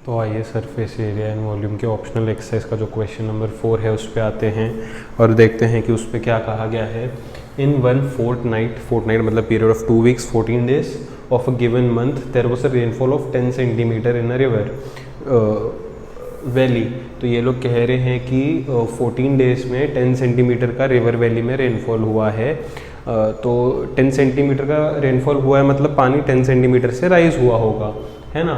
तो आइए surface area and volume के ऑप्शनल एक्सरसाइज का जो क्वेश्चन नंबर 4 है उस पर आते हैं और देखते हैं कि उस पर क्या कहा गया है। इन वन फोर्टनाइट मतलब period of 2 weeks 14 days of a given month there was a rainfall of 10 centimetre in a river valley. तो ये लोग कह रहे हैं कि 14 डेज में 10 सेंटीमीटर का रिवर वैली में रेनफॉल हुआ है। तो 10 सेंटीमीटर का रेनफॉल हुआ है मतलब पानी 10 सेंटीमीटर से राइज हुआ होगा, है ना।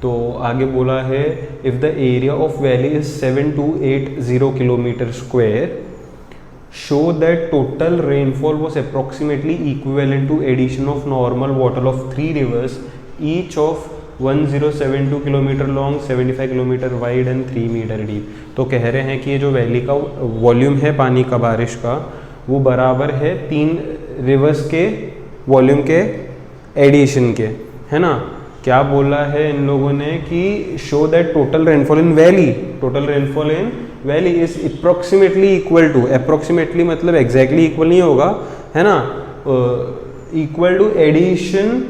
तो आगे बोला है if the area of valley is 7280 kilometre square show that total rainfall was approximately equivalent to addition of normal water of 3 rivers each of 1072 kilometre long, 75 kilometre wide and 3 metre deep. तो कह रहे हैं कि ये जो valley का volume है पानी का बारिश का वो बराबर है 3 रिवर्स के वॉल्यूम के एडिशन के, है ना। क्या बोला है इन लोगों ने कि show that total rainfall in valley is approximately equal to, approximately मतलब एग्जैक्टली इक्वल नहीं होगा, है ना, equal to addition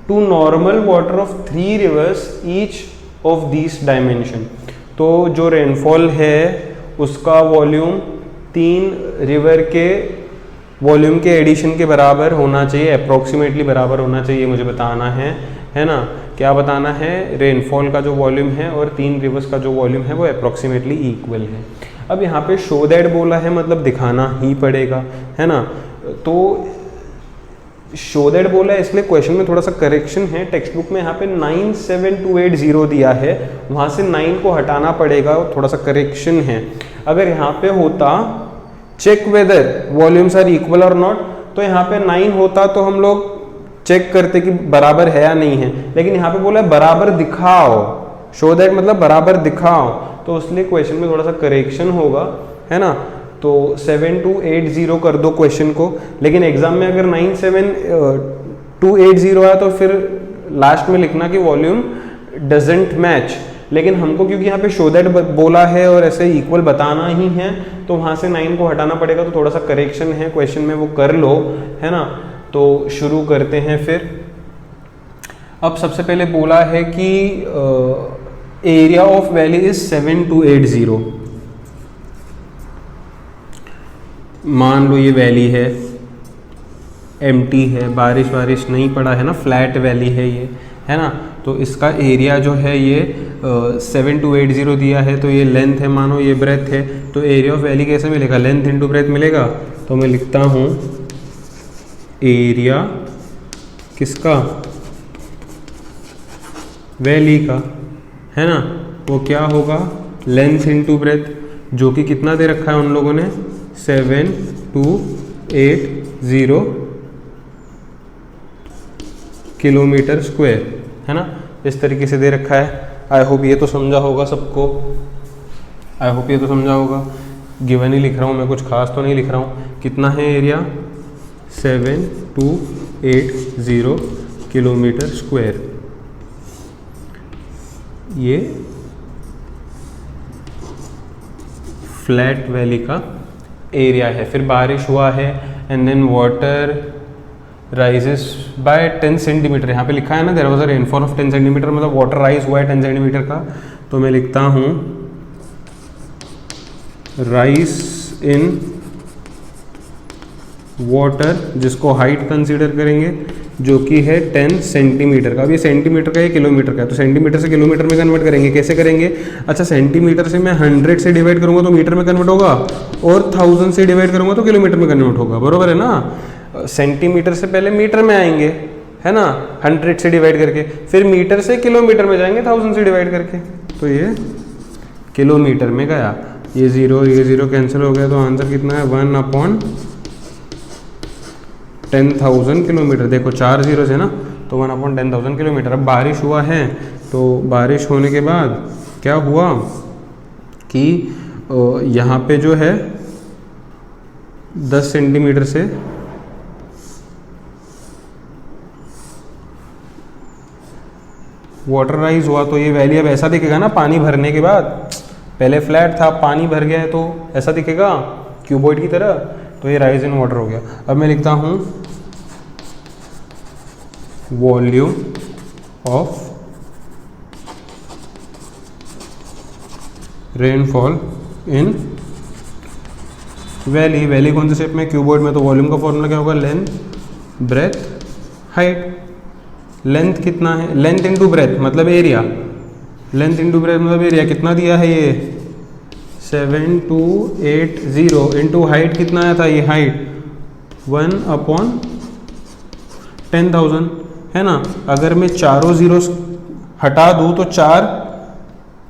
to normal water of 3 rivers each of this dimension. तो जो रेनफॉल है उसका वॉल्यूम 3 रिवर के वॉल्यूम के एडिशन के बराबर होना चाहिए, अप्रोक्सीमेटली बराबर होना चाहिए, मुझे बताना है ना। क्या बताना है, रेनफॉल का जो वॉल्यूम है और 3 रिवर्स का जो वॉल्यूम है वो अप्रोक्सीमेटली इक्वल है। अब यहाँ पे शो दैट बोला है मतलब दिखाना ही पड़ेगा, है ना। तो शो दैट बोला है इसलिए क्वेश्चन में थोड़ा सा करेक्शन है। टेक्स्ट बुक में यहाँ पे 97280 दिया है, वहाँ से 9 को हटाना पड़ेगा, थोड़ा सा करेक्शन है। अगर यहाँ पे होता check whether volumes are equal or not, तो यहाँ पे 9 होता तो हम लोग चेक करते कि बराबर है या नहीं है, लेकिन यहाँ पे बोला है बराबर दिखाओ, शो दैट मतलब बराबर दिखाओ, तो इसलिए क्वेश्चन में थोड़ा सा करेक्शन होगा, है ना। तो 7280 कर दो क्वेश्चन को, लेकिन एग्जाम में अगर 97280 आया तो फिर लास्ट में लिखना कि वॉल्यूम डजेंट मैच। लेकिन हमको क्योंकि यहाँ पे शो दैट बोला है और ऐसे इक्वल बताना ही है तो वहाँ से 9 को हटाना पड़ेगा, तो थोड़ा सा करेक्शन है क्वेश्चन में, वो कर लो, है ना। तो शुरू करते हैं फिर। अब सबसे पहले बोला है कि एरिया ऑफ वैली इज 7280। मान लो ये वैली है, एम्प्टी है, बारिश नहीं पड़ा है ना, फ्लैट वैली है ये, है ना। तो इसका एरिया जो है ये 7280 दिया है, तो ये लेंथ है, मानो ये ब्रेथ है, तो एरिया ऑफ वैली कैसे मिलेगा, लेंथ इनटू ब्रेथ मिलेगा। तो मैं लिखता हूँ एरिया किसका, वैली का, है ना, वो क्या होगा लेंथ इनटू ब्रेथ, जो कि कितना दे रखा है उन लोगों ने 7280 किलोमीटर स्क्वायर, है ना, इस तरीके से दे रखा है। आई होप ये तो समझा होगा सबको, आई होप ये तो समझा होगा। गिवन ही लिख रहा हूँ मैं, कुछ खास तो नहीं लिख रहा हूँ। कितना है एरिया 7280 किलोमीटर स्क्वायर, ये फ्लैट वैली का एरिया है। फिर बारिश हुआ है and then water rises by 10 centimetre, यहाँ पे लिखा है ना there was a rainfall of 10 centimetre, मतलब वाटर राइज हुआ है 10 सेंटीमीटर का। तो मैं लिखता हूँ राइज इन वाटर, जिसको हाइट कंसीडर करेंगे, जो कि है 10 सेंटीमीटर का। अब ये सेंटीमीटर का है, किलोमीटर का है, तो सेंटीमीटर से किलोमीटर में कन्वर्ट करेंगे। कैसे करेंगे, अच्छा सेंटीमीटर से मैं 100 से डिवाइड करूंगा तो मीटर में कन्वर्ट होगा, और 1000 से डिवाइड करूंगा तो किलोमीटर में कन्वर्ट होगा, बरोबर है ना। सेंटीमीटर से पहले मीटर में आएंगे, है ना, 100 से डिवाइड करके, फिर मीटर से किलोमीटर में जाएंगे 1000 से डिवाइड करके, तो ये किलोमीटर में गया। ये जीरो कैंसिल हो गया, तो आंसर कितना है 1/10,000 किलोमीटर। देखो 4 जीरोस है ना, तो 1/10,000 किलोमीटर। अब बारिश हुआ है, तो बारिश होने के बाद क्या हुआ कि यहाँ पे जो है 10 सेंटीमीटर से वाटर राइज हुआ, तो ये वैली अब ऐसा दिखेगा ना पानी भरने के बाद। पहले फ्लैट था, पानी भर गया है तो ऐसा दिखेगा क्यूबॉइड की तरह, तो ये राइज इन वाटर हो गया। अब मैं लिखता हूँ volume of rainfall in valley. Valley कौन से शेप में, क्यूबॉइड में, तो वॉल्यूम का फॉर्मूला क्या होगा, लेंथ ब्रेथ हाइट। लेंथ कितना है, लेंथ इंटू ब्रेथ मतलब एरिया, लेंथ इंटू ब्रेथ मतलब एरिया, कितना दिया है ये 7280 इंटू हाइट कितना आया था, ये हाइट 1/10,000 है ना। अगर मैं चारों जीरो हटा दूँ तो 4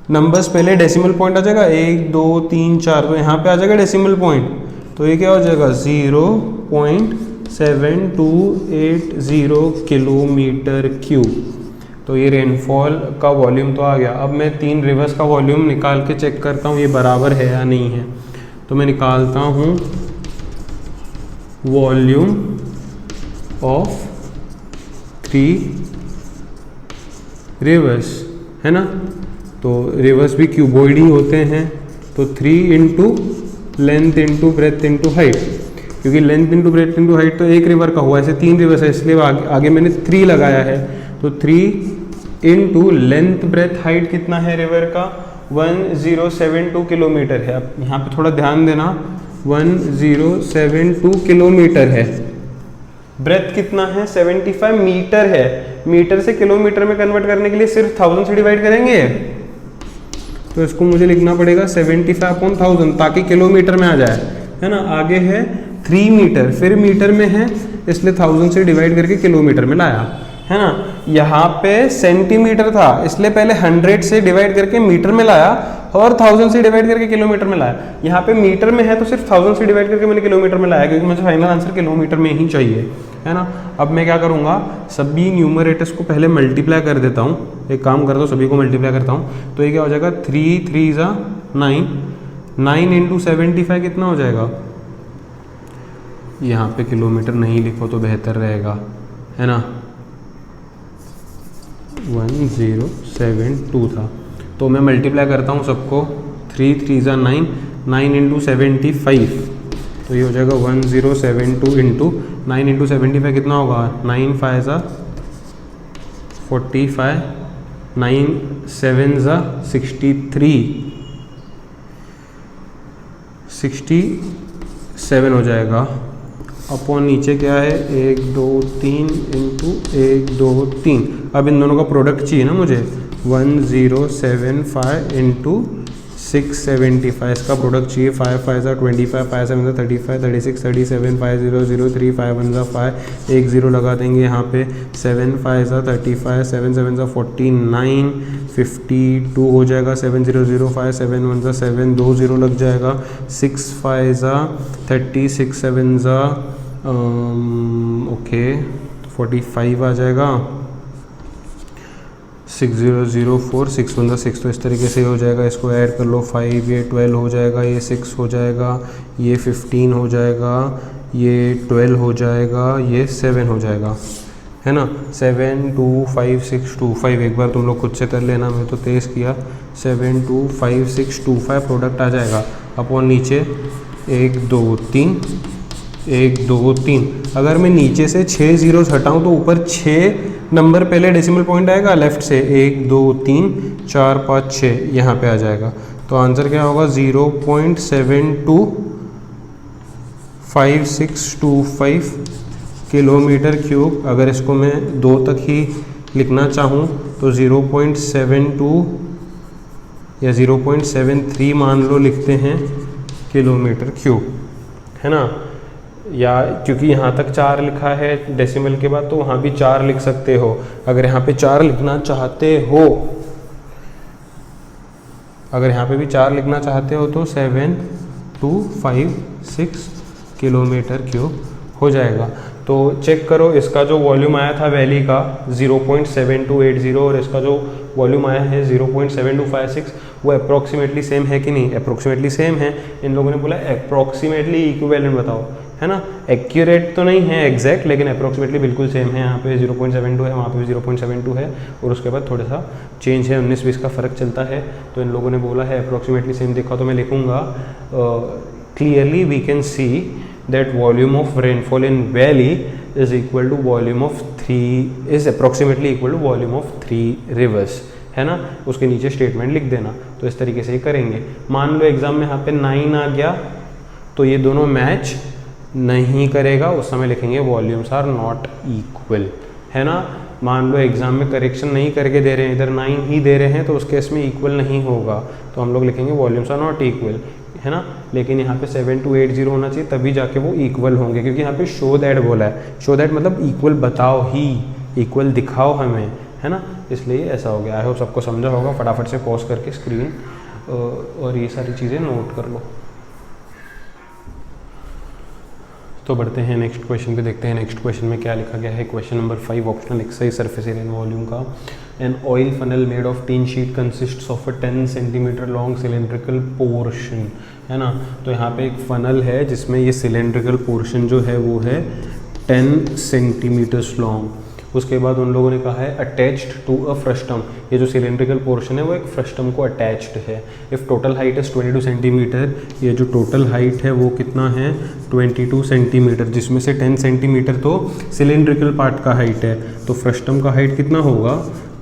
नंबर्स पहले डेसिमल पॉइंट आ जाएगा, 1 2 3 4, तो यहाँ पे आ जाएगा डेसिमल पॉइंट, तो ये क्या हो जाएगा 0.7280 किलोमीटर क्यूब। तो ये रेनफॉल का वॉल्यूम तो आ गया। अब मैं 3 रिवर्स का वॉल्यूम निकाल के चेक करता हूँ ये बराबर है या नहीं है। तो मैं निकालता हूँ वॉल्यूम ऑफ 3 रिवर्स, है ना। तो रिवर्स भी क्यूबॉइड ही होते हैं, तो 3 into length into breadth into height, क्योंकि length into breadth into height तो एक रिवर का हुआ, ऐसे 3 रिवर्स है इसलिए आगे मैंने 3 लगाया है। तो 3 इंटू लेंथ ब्रेथ हाइट कितना है रिवर का, 1072 किलोमीटर है। अब यहाँ पे थोड़ा ध्यान देना, 1072 किलोमीटर है। ब्रेथ कितना है, 75 मीटर है। मीटर से किलोमीटर में कन्वर्ट करने के लिए सिर्फ 1000 से डिवाइड करेंगे, तो इसको मुझे लिखना पड़ेगा 75/1000 ताकि किलोमीटर में आ जाए, है ना। आगे है 3 मीटर, फिर मीटर में है इसलिए 1000 से डिवाइड करके किलोमीटर में लाया, है ना। यहाँ पे सेंटीमीटर था इसलिए पहले 100 से डिवाइड करके मीटर में लाया और 1000 से डिवाइड करके किलोमीटर में लाया। यहाँ पे मीटर में है तो सिर्फ 1000 से डिवाइड करके मैंने किलोमीटर में लाया, क्योंकि मुझे फाइनल आंसर किलोमीटर में ही चाहिए, है ना। अब मैं क्या करूँगा, सभी न्यूमरेटर्स को पहले मल्टीप्लाई कर देता हूँ। एक काम करता हूँ, सभी को मल्टीप्लाई करता हूँ, तो ये क्या हो जाएगा 3 3 ज़ा 9, 9 इंटू 75 कितना हो जाएगा, यहाँ पे किलोमीटर नहीं लिखो तो बेहतर रहेगा, है ना। 1072 था, तो मैं मल्टीप्लाई करता हूँ सबको, 3 3 ज़ा 9, 9 इंटू 75, तो ये हो जाएगा 1072 इंटू 9 इंटू 75 कितना होगा, 9 5 ज़ा 45, 9 7 ज़ा 67 हो जाएगा। अपॉन नीचे क्या है, 1 2 3 इंटू 1 2 3। अब इन दोनों का प्रोडक्ट चाहिए ना मुझे, 1075 इंटू 675, इसका प्रोडक्ट चाहिए। 5 5 ज़ा 25, 5 7 ज़ा 35, 36 37, 5 0 0 3, 5 1 ज़ा 5, 1 0 लगा देंगे यहाँ पे, 7 5 ज़ा 35, 7 7 ज़ा 49, 52 हो जाएगा, 7 0 0 5, 7 1 ज़ा 7, 2 0 लग जाएगा, 6 5 ज़ा 30, 6 7 ज़ा ओके 45 आ जाएगा, 6 0 0 4, 6 1 ज़ा 6, तो इस तरीके से हो जाएगा। इसको ऐड कर लो, 5 ये 12 हो जाएगा, ये 6 हो जाएगा, ये 15 हो जाएगा, ये 12 हो जाएगा, ये 7 हो जाएगा, है ना। 7 2 5 6 2 5, एक बार तुम लोग खुद से कर लेना, मैं तो तेज़ किया। 7 2 5 6 2 5 प्रोडक्ट आ जाएगा। अपॉन नीचे 1 2 3 1 2 3। अगर मैं नीचे से 6 जीरोस हटाऊँ तो ऊपर 6 नंबर पहले डेसिमल पॉइंट आएगा लेफ्ट से, 1 2 3 4 5 6 यहाँ पे आ जाएगा। तो आंसर क्या होगा, 0.725625 किलोमीटर क्यूब। अगर इसको मैं 2 तक ही लिखना चाहूँ तो 0.72 या 0.73 मान लो लिखते हैं किलोमीटर क्यूब, है ना। या क्योंकि यहाँ तक 4 लिखा है डेसिमल के बाद, तो वहाँ भी 4 लिख सकते हो। अगर यहाँ पे 4 लिखना चाहते हो, अगर यहाँ पे भी 4 लिखना चाहते हो तो 7256 किलोमीटर क्यूब हो जाएगा। तो चेक करो, इसका जो वॉल्यूम आया था वैली का 0.7280 और इसका जो वॉल्यूम आया है 0.7256, वो अप्रॉक्सीमेटली सेम है कि नहीं। अप्रॉक्सीमेटली सेम है। इन लोगों ने बोला अप्रॉक्सीमेटली इक्विवेलेंट बताओ, है ना। एक्यूरेट तो नहीं है एग्जैक्ट, लेकिन अप्रॉक्सीमेटली बिल्कुल सेम है। यहाँ पे 0.72 है, वहाँ पे भी 0.72 है, और उसके बाद थोड़ा सा चेंज है, 19-20 का फ़र्क चलता है। तो इन लोगों ने बोला है अप्रॉक्सीमेटली सेम। देखो तो मैं लिखूँगा, clearly we can see that volume of rainfall in valley is equal to volume of 3 is approximately equal to volume of 3 rivers, है ना। उसके नीचे स्टेटमेंट लिख देना। तो इस तरीके से ही करेंगे। मान लो एग्जाम में यहाँ पे 9 आ गया तो ये दोनों मैच नहीं करेगा, उस समय लिखेंगे वॉल्यूम्स आर नॉट इक्वल, है ना। मान लो एग्जाम में करेक्शन नहीं करके दे रहे हैं, इधर 9 ही दे रहे हैं, तो उस केस में इक्वल नहीं होगा, तो हम लोग लिखेंगे वॉल्यूम्स आर नॉट इक्वल, है ना। लेकिन यहाँ पे 7280 होना चाहिए, तभी जाके वो इक्वल होंगे, क्योंकि यहाँ पे शो दैट बोला है। शो दैट मतलब इक्वल बताओ ही, इक्वल दिखाओ हमें, है ना, इसलिए ऐसा हो गया। आई होप सबको समझा होगा। फटाफट से पॉज करके स्क्रीन और ये सारी चीज़ें नोट कर लो। तो बढ़ते हैं नेक्स्ट क्वेश्चन पे, देखते हैं नेक्स्ट क्वेश्चन में क्या लिखा गया है। Question number 5 optional exercise surface area and volume का। An oil funnel made of tin sheet consists of a 10 centimetre long cylindrical portion, है ना। तो यहाँ पे एक फनल है जिसमें ये सिलेंड्रिकल पोर्शन जो है वो है 10 सेंटीमीटर्स लॉन्ग। उसके बाद उन लोगों ने कहा है अटैच्ड टू अ फ्रस्टम, ये जो सिलेंड्रिकल पोर्शन है वो एक फ्रस्टम को अटैच्ड है। If total height is 22 centimetre, ये जो टोटल हाइट है वो कितना है 22 सेंटीमीटर, जिसमें से 10 सेंटीमीटर तो सिलेंड्रिकल पार्ट का हाइट है, तो फ्रस्टम का हाइट कितना होगा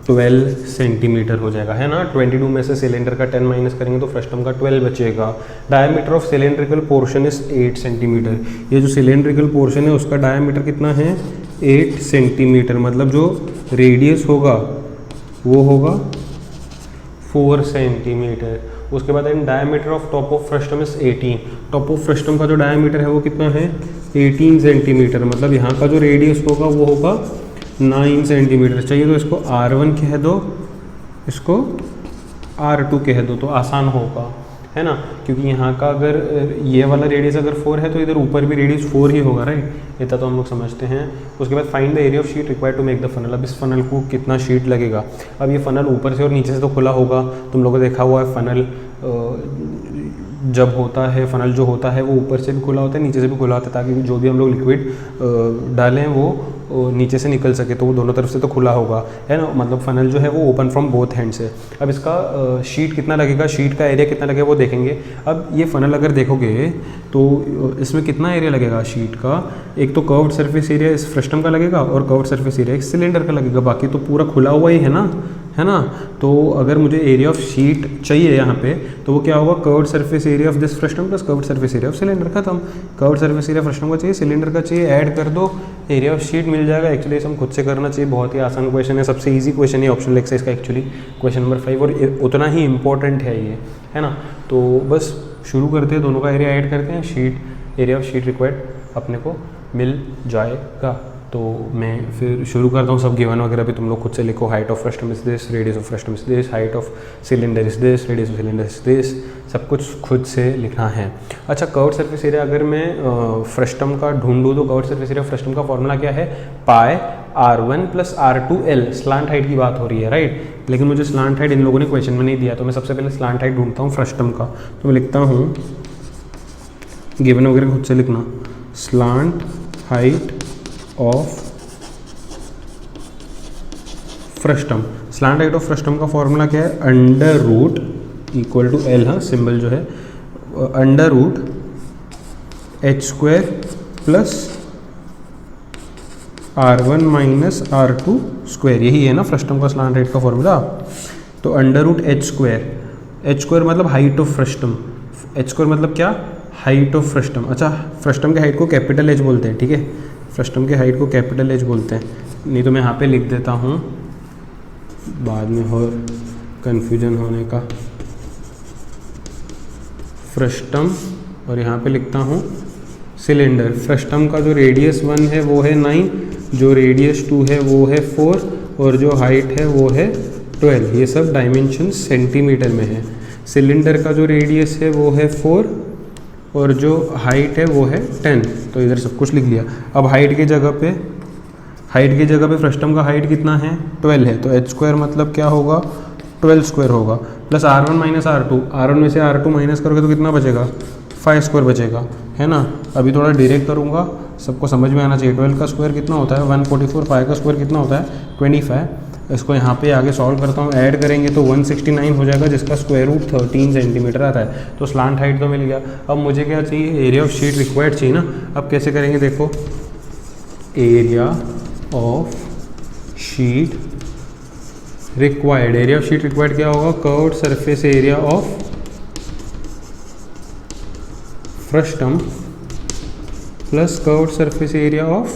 12 सेंटीमीटर हो जाएगा, है ना। 22 में से सिलेंडर का 10 माइनस करेंगे तो फ्रस्टम का 12 बचेगा। Diameter of cylindrical portion is 8 centimetre, ये जो सिलेंड्रिकल पोर्शन है उसका डायमीटर कितना है 8 सेंटीमीटर, मतलब जो रेडियस होगा वो होगा 4 सेंटीमीटर। उसके बाद diameter of top of frustum is 18, top of frustum का जो डायमीटर है वो कितना है 18 सेंटीमीटर, मतलब यहाँ का जो रेडियस होगा वो होगा 9 सेंटीमीटर। चाहिए तो इसको R1 कह दो, इसको R2 कह दो, तो आसान होगा, है ना, क्योंकि यहाँ का अगर ये वाला रेडियस अगर 4 है तो इधर ऊपर भी रेडियस 4 ही होगा, राइट। इतना तो हम लोग समझते हैं। उसके बाद find the area of sheet required to make the funnel. अब इस फनल को कितना शीट लगेगा। अब ये फनल ऊपर से और नीचे से तो खुला होगा, तुम लोगों ने देखा हुआ है फनल जब होता है, फनल जो होता है वो ऊपर से भी खुला होता है नीचे से भी खुला होता है, ताकि जो भी हम लोग लिक्विड डालें वो नीचे से निकल सके, तो वो दोनों तरफ से तो खुला होगा, है ना, मतलब फनल जो है वो ओपन फ्रॉम बोथ हैंड्स है। अब इसका शीट कितना लगेगा, शीट का एरिया कितना लगेगा वो देखेंगे। अब ये फनल अगर देखोगे तो इसमें कितना एरिया लगेगा शीट का, एक तो कर्व्ड सरफेस एरिया इस फ्रस्टम का लगेगा और कर्व्ड सरफेस एरिया इस सिलेंडर का लगेगा, बाकी तो पूरा खुला हुआ ही है ना, है ना। तो अगर मुझे एरिया ऑफ शीट चाहिए यहाँ पे तो वो क्या होगा curved surface area of this frustum plus curved surface area of cylinder, खत्म। कर्व्ड सरफेस एरिया फ्रस्टम का चाहिए, सिलेंडर का चाहिए, ऐड कर दो, एरिया ऑफ शीट मिल जाएगा। एक्चुअली हम खुद से करना चाहिए, बहुत ही आसान क्वेश्चन है, सबसे ईजी क्वेश्चन है ऑप्शनल एक्सरसाइज का एक्चुअली क्वेश्चन नंबर 5, और उतना ही इंपॉर्टेंट है ये, है ना। तो बस शुरू करते हैं, दोनों का एरिया ऐड करते हैं, sheet area of sheet required अपने को मिल जाएगा। तो मैं फिर शुरू करता हूँ, सब गिवन वगैरह भी तुम लोग खुद से लिखो। Height of frustum is this, radius of frustum is this, height of cylinder is this, radius of cylinder is this, सब कुछ खुद से लिखना है। अच्छा, कर्व्ड सरफेस एरिया अगर मैं फ्रस्टम का ढूंढूँ तो कर्व्ड सरफेस एरिया फ्रस्टम का फॉर्मूला क्या है, pi R1 plus R2L, slant height की बात हो रही है, राइट। लेकिन मुझे स्लांट हाइट इन लोगों ने क्वेश्चन में नहीं दिया, तो मैं सबसे पहले स्लांट हाइट ढूंढता हूँ फ्रस्टम का। तो मैं लिखता हूँ, गिवन वगैरह खुद से लिखना, slant height of frustum. Slant height of frustum का फॉर्मूला क्या है, under root equal to L, हाँ सिंबल जो है under root h² plus R1 minus R2 square, यही है ना फ्रस्टम का स्लांट हाइट का फॉर्मूला। तो अंडर रूट h² मतलब हाइट ऑफ फ्रस्टम, h² मतलब क्या, हाइट ऑफ फ्रस्टम। अच्छा, फ्रस्टम के हाइट को कैपिटल H बोलते हैं, ठीक है, फ्रस्टम के हाइट को कैपिटल H बोलते हैं, नहीं तो मैं यहाँ पे लिख देता हूँ बाद में और कन्फ्यूजन होने का, फ्रस्टम, और यहाँ पे लिखता हूँ सिलेंडर। फ्रस्टम का जो रेडियस 1 है वो है 9, जो रेडियस 2 है वो है 4, और जो हाइट है वो है 12, ये सब डायमेंशन सेंटीमीटर में है। सिलेंडर का जो रेडियस है वो है 4 और जो हाइट है वो है 10, तो इधर सब कुछ लिख लिया। अब हाइट की जगह पे फ्रस्टम का हाइट कितना है 12 है, तो h² मतलब क्या होगा 12 स्क्वायर होगा, plus R1 minus R2, R1 में से R2 माइनस करोगे तो कितना बचेगा 5² बचेगा, है ना। अभी थोड़ा डायरेक्ट करूँगा, सबको समझ में आना चाहिए। 12 का स्क्वायर कितना होता है 144, 5 का स्क्वायर कितना होता है 25। इसको यहाँ पे आगे सॉल्व करता हूँ, ऐड करेंगे तो 169 हो जाएगा, जिसका स्क्वायर रूट 13 सेंटीमीटर आता है। तो स्लांट हाइट तो मिल गया। अब मुझे क्या चाहिए, एरिया ऑफ शीट रिक्वायर्ड चाहिए ना। अब कैसे करेंगे, देखो, area of sheet required, area of sheet required क्या होगा, curved surface area of frustum plus curved surface area of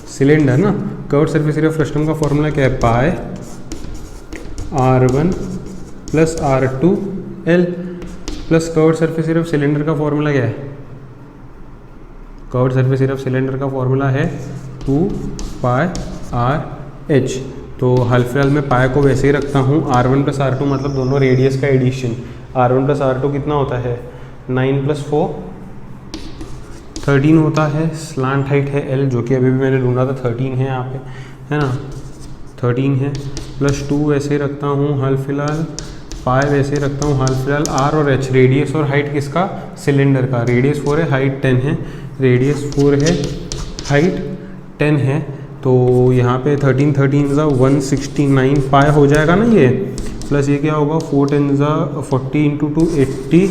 cylinder ना। Curved surface area of frustum का फॉर्मूला क्या है, pi r1 plus r2l plus curved surface area of cylinder का formula क्या है, curved surface area of cylinder का formula है 2 पाई r h। तो हाल फिलहाल मैं पाई को वैसे ही रखता हूँ, r1 प्लस r2 मतलब दोनों रेडियस का एडिशन, r1 प्लस r2 कितना होता है 9 प्लस 4 13 होता है, स्लांट हाइट है l जो कि अभी भी मैंने ढूंढा था 13 है यहाँ पे, है ना 13 है, प्लस 2 वैसे रखता हूँ हाल फिलहाल, पाई वैसे रखता हूँ हाल फिलहाल, r और h रेडियस और हाइट किसका, सिलेंडर का, रेडियस 4 है हाइट 10 है, रेडियस 4 है हाइट 10 है। तो यहाँ पे 13 13 ज़ा 169 पाई हो जाएगा ना ये, प्लस ये क्या होगा 4 10 ज़ा 40 इंटू 2 80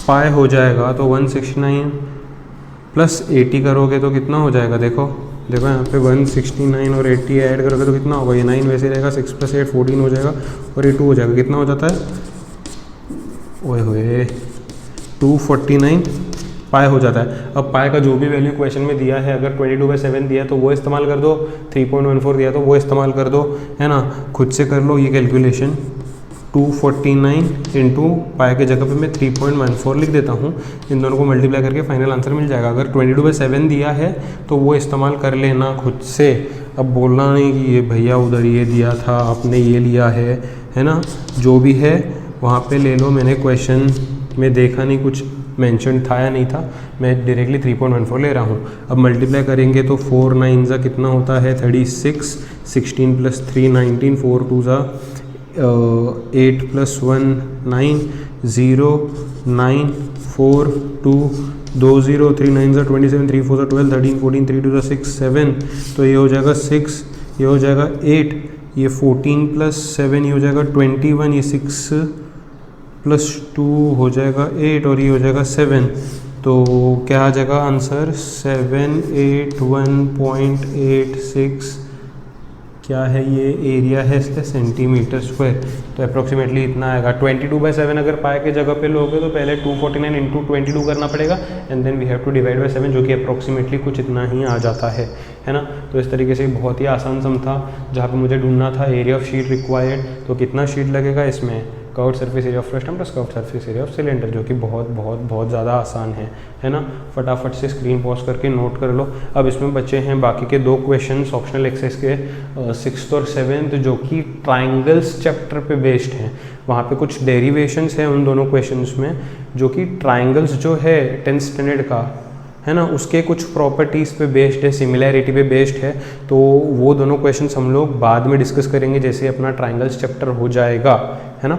पाई हो जाएगा। तो 169 प्लस 80 करोगे तो कितना हो जाएगा, देखो देखो यहाँ पे 169 और 80 ऐड करोगे तो कितना होगा, ये 9 वैसे रहेगा, 6 प्लस 8 14 हो जाएगा और ये 2 हो जाएगा, कितना हो जाता है, ओए होए 249 पाई हो जाता है। अब पाई का जो भी वैल्यू क्वेश्चन में दिया है, अगर 22/7 दिया तो वो इस्तेमाल कर दो, 3.14 दिया तो वो इस्तेमाल कर दो, है ना, खुद से कर लो ये कैलकुलेशन। 249 इंटू पाई के जगह पे मैं 3.14 लिख देता हूँ, इन दोनों को मल्टीप्लाई करके फाइनल आंसर मिल जाएगा। अगर 22/7 दिया है तो वो इस्तेमाल कर लेना खुद से, अब बोलना नहीं कि ये भैया उधर ये दिया था आपने ये लिया है ना, जो भी है वहाँ पे ले लो, मैंने क्वेश्चन में देखा नहीं कुछ मेंशन था या नहीं था, मैं डायरेक्टली 3.14 ले रहा हूँ। अब मल्टीप्लाई करेंगे तो 4 9 ज़ा कितना होता है 36, 16 प्लस 3 19, 4 2 ज़ा 8 प्लस 1 9 0 9 4 2 2 0 3 9 ज़ा 27 3 4 ज़ा 12 13 14 3 2 ज़ा 6 7, तो ये हो जाएगा 6, ये हो जाएगा 8, ये 14 प्लस 7 ये हो जाएगा 21, ये 6 प्लस 2 हो जाएगा 8 और ये हो जाएगा 7। तो क्या आ जाएगा आंसर 781.86, क्या है ये एरिया है इसका सेंटीमीटर स्क्वायर, तो अप्रोक्सीमेटली इतना आएगा। 22/7 अगर पाई के जगह पे लोगे तो पहले 249 इंटू 22 करना पड़ेगा and then we have to divide by 7, जो कि अप्रोक्सीमेटली कुछ इतना ही आ जाता है ना। तो इस तरीके से बहुत ही आसान सम था, जहाँ पे मुझे ढूंढना था एरिया ऑफ शीट रिक्वायर्ड, तो कितना शीट लगेगा इसमें, curved surface area of frustum plus curved surface area of cylinder, जो कि बहुत बहुत बहुत ज़्यादा आसान है ना। फटाफट से स्क्रीन पॉज करके नोट कर लो। अब इसमें बचे हैं बाकी के 2 क्वेश्चंस ऑप्शनल एक्सरसाइज के 6th और 7th, जो कि ट्राइंगल्स चैप्टर पे बेस्ड हैं। वहाँ पे कुछ डेरिवेशंस हैं उन दोनों क्वेश्चंस में, जो कि ट्राइंगल्स जो है 10th स्टैंडर्ड का है ना, उसके कुछ प्रॉपर्टीज़ पे बेस्ड है, सिमिलैरिटी पे बेस्ड है। तो वो दोनों क्वेश्चंस हम लोग बाद में डिस्कस करेंगे जैसे अपना ट्राइंगल्स चैप्टर हो जाएगा, है ना।